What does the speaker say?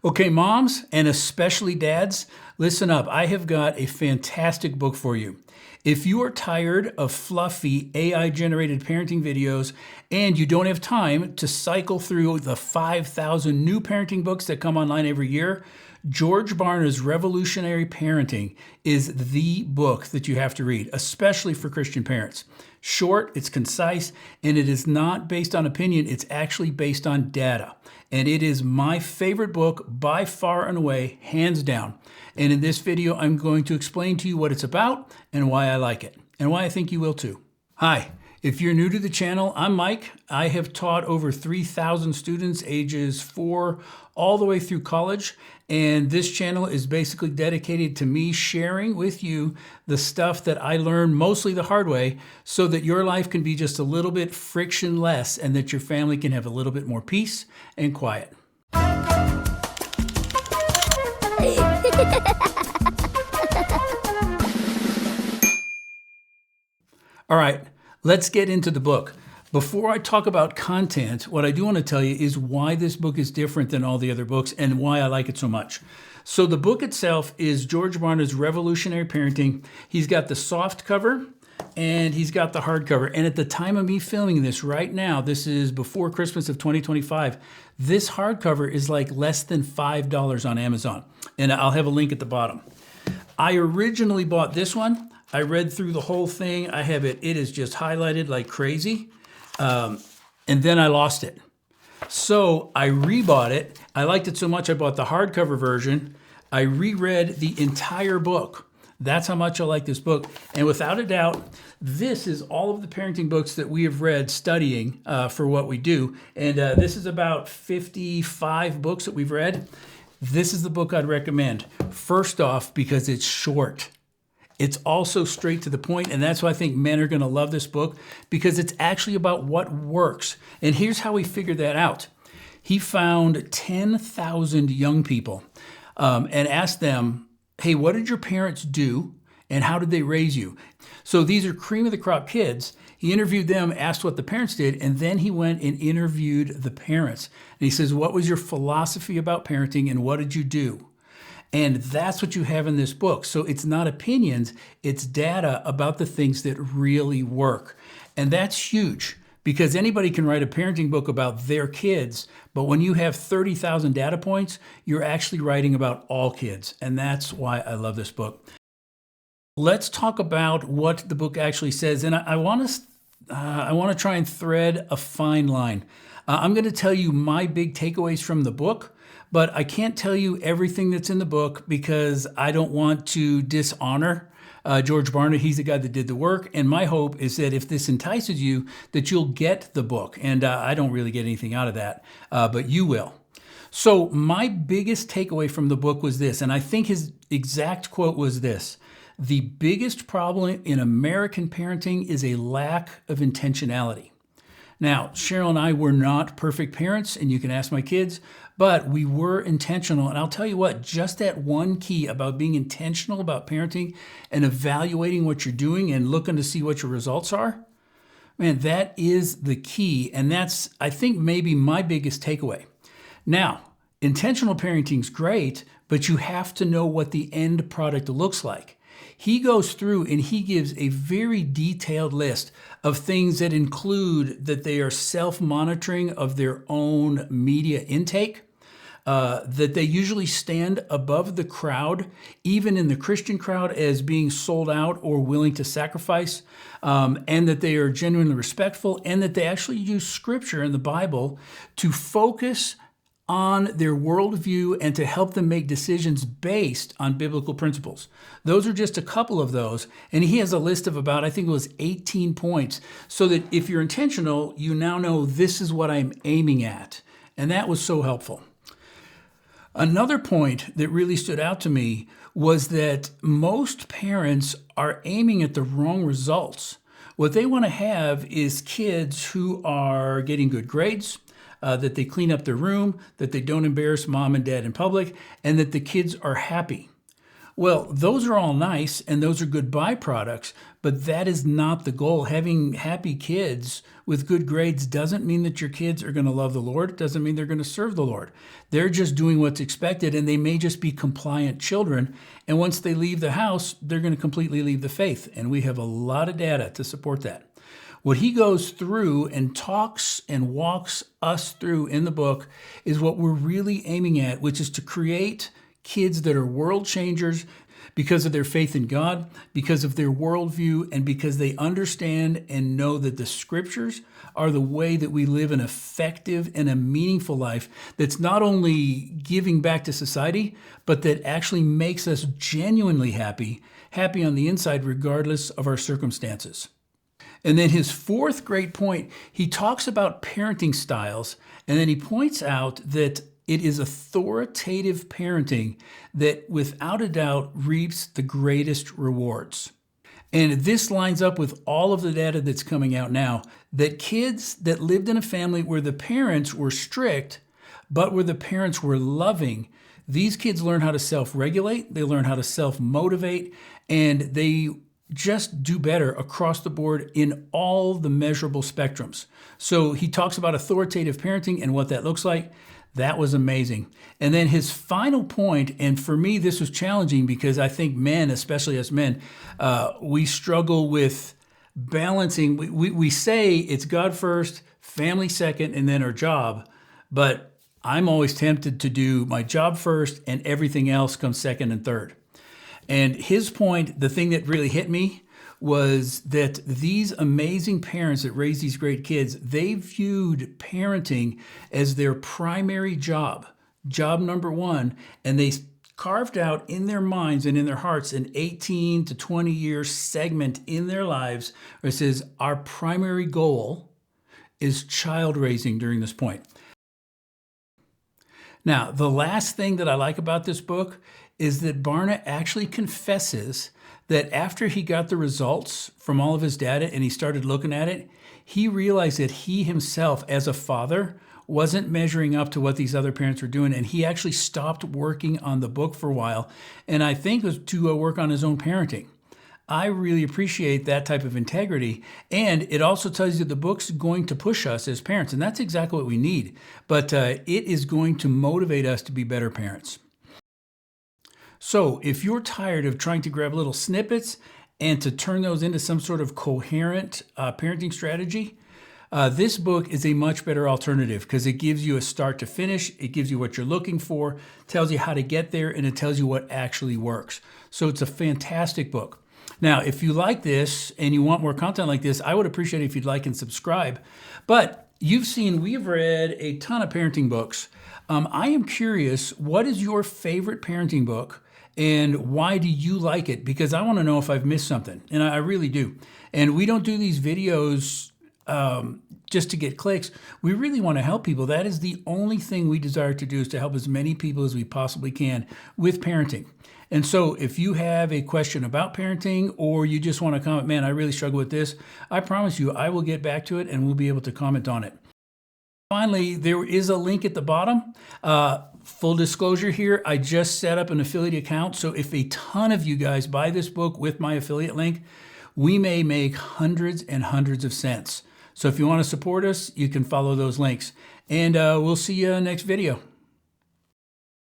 Okay, moms, and especially dads, listen up. I have got a fantastic book for you. If you are tired of fluffy AI-generated parenting videos and you don't have time to cycle through the 5,000 new parenting books that come online every year, George Barna's Revolutionary Parenting is the book that you have to read, especially for Christian parents. Short, it's concise, and it is not based on opinion, it's actually based on data. And it is my favorite book by far and away, hands down. And in this video, I'm going to explain to you what it's about and why I like it, and why I think you will too. Hi, if you're new to the channel, I'm Mike. I have taught over 3,000 students ages 4 all the way through college, and this channel is basically dedicated to me sharing with you the stuff that I learned mostly the hard way so that your life can be just a little bit frictionless and that your family can have a little bit more peace and quiet. All right, let's get into the book. Before I talk about content, what I do want to tell you is why this book is different than all the other books and why I like it so much. So the book itself is George Barna's Revolutionary Parenting. He's got the soft cover and he's got the hardcover. And at the time of me filming this right now, this is before Christmas of 2025, this hardcover is like less than $5 on Amazon. And I'll have a link at the bottom. I originally bought this one. I read through the whole thing. I have it. It is just highlighted like crazy. And then I lost it. So I rebought it. I liked it so much I bought the hardcover version. I reread the entire book. That's how much I like this book. And without a doubt, this is all of the parenting books that we have read studying for what we do. And this is about 55 books that we've read. This is the book I'd recommend. First off, because it's short. It's also straight to the point, and that's why I think men are going to love this book, because it's actually about what works. And here's how he figured that out. He found 10,000 young people and asked them, hey, what did your parents do and how did they raise you? So these are cream of the crop kids. He interviewed them, asked what the parents did, and then he went and interviewed the parents. And he says, what was your philosophy about parenting and what did you do? And that's what you have in this book. So it's not opinions, it's data about the things that really work. And that's huge because anybody can write a parenting book about their kids, but when you have 30,000 data points, you're actually writing about all kids. And that's why I love this book. Let's talk about what the book actually says. And I want to try and thread a fine line. I'm going to tell you my big takeaways from the book, but I can't tell you everything that's in the book because I don't want to dishonor George Barna. He's the guy that did the work. And my hope is that if this entices you, that you'll get the book. And I don't really get anything out of that, but you will. So my biggest takeaway from the book was this, and I think his exact quote was this: the biggest problem in American parenting is a lack of intentionality. Now, Cheryl and I were not perfect parents, and you can ask my kids, but we were intentional. And I'll tell you what, just that one key about being intentional about parenting and evaluating what you're doing and looking to see what your results are, man, that is the key. And that's, I think, maybe my biggest takeaway. Now, intentional parenting is great, but you have to know what the end product looks like. He goes through and he gives a very detailed list of things that include that they are self-monitoring of their own media intake, that they usually stand above the crowd, even in the Christian crowd, as being sold out or willing to sacrifice, and that they are genuinely respectful, and that they actually use scripture in the Bible to focus on their worldview and to help them make decisions based on biblical principles. Those are just a couple of those. And he has a list of about, I think it was 18 points, so that if you're intentional, you now know this is what I'm aiming at. And that was so helpful. Another point that really stood out to me was that most parents are aiming at the wrong results. What they want to have is kids who are getting good grades, that they clean up their room, that they don't embarrass mom and dad in public, and that the kids are happy. Well, those are all nice and those are good byproducts, but that is not the goal. Having happy kids with good grades doesn't mean that your kids are going to love the Lord. It doesn't mean they're going to serve the Lord. They're just doing what's expected, and they may just be compliant children. And once they leave the house, they're going to completely leave the faith. And we have a lot of data to support that. What he goes through and talks and walks us through in the book is what we're really aiming at, which is to create kids that are world changers because of their faith in God, because of their worldview, and because they understand and know that the scriptures are the way that we live an effective and a meaningful life that's not only giving back to society, but that actually makes us genuinely happy on the inside, regardless of our circumstances. And then his fourth great point, he talks about parenting styles, and then he points out that it is authoritative parenting that without a doubt reaps the greatest rewards. And this lines up with all of the data that's coming out now, that kids that lived in a family where the parents were strict, but where the parents were loving, these kids learn how to self-regulate, they learn how to self-motivate, and they just do better across the board in all the measurable spectrums. So he talks about authoritative parenting and what that looks like. That was amazing. And then his final point, and for me, this was challenging because I think men, especially as men, we struggle with balancing. We say it's God first, family second, and then our job. But I'm always tempted to do my job first and everything else comes second and third. And his point, the thing that really hit me, was that these amazing parents that raise these great kids, they viewed parenting as their primary job number one, and they carved out in their minds and in their hearts an 18 to 20 year segment in their lives where it says, our primary goal is child raising during this point. Now, the last thing that I like about this book is that Barna actually confesses that after he got the results from all of his data and he started looking at it, he realized that he himself, as a father, wasn't measuring up to what these other parents were doing, and he actually stopped working on the book for a while, and I think it was to work on his own parenting. I really appreciate that type of integrity, and it also tells you the book's going to push us as parents, and that's exactly what we need, but it is going to motivate us to be better parents. So if you're tired of trying to grab little snippets and to turn those into some sort of coherent parenting strategy, this book is a much better alternative because it gives you a start to finish, it gives you what you're looking for, tells you how to get there, and it tells you what actually works. So it's a fantastic book. Now, if you like this and you want more content like this, I would appreciate it if you'd like and subscribe. But you've seen we've read a ton of parenting books. I am curious, what is your favorite parenting book? And why do you like it? Because I want to know if I've missed something, and I really do. And we don't do these videos just to get clicks. We really want to help people. That is the only thing we desire to do, is to help as many people as we possibly can with parenting. And so if you have a question about parenting, or you just want to comment, man, I really struggle with this, I promise you I will get back to it and we'll be able to comment on it. Finally, there is a link at the bottom. Full disclosure here, I just set up an affiliate account. So if a ton of you guys buy this book with my affiliate link, we may make hundreds and hundreds of cents. So if you want to support us, you can follow those links. And we'll see you next video.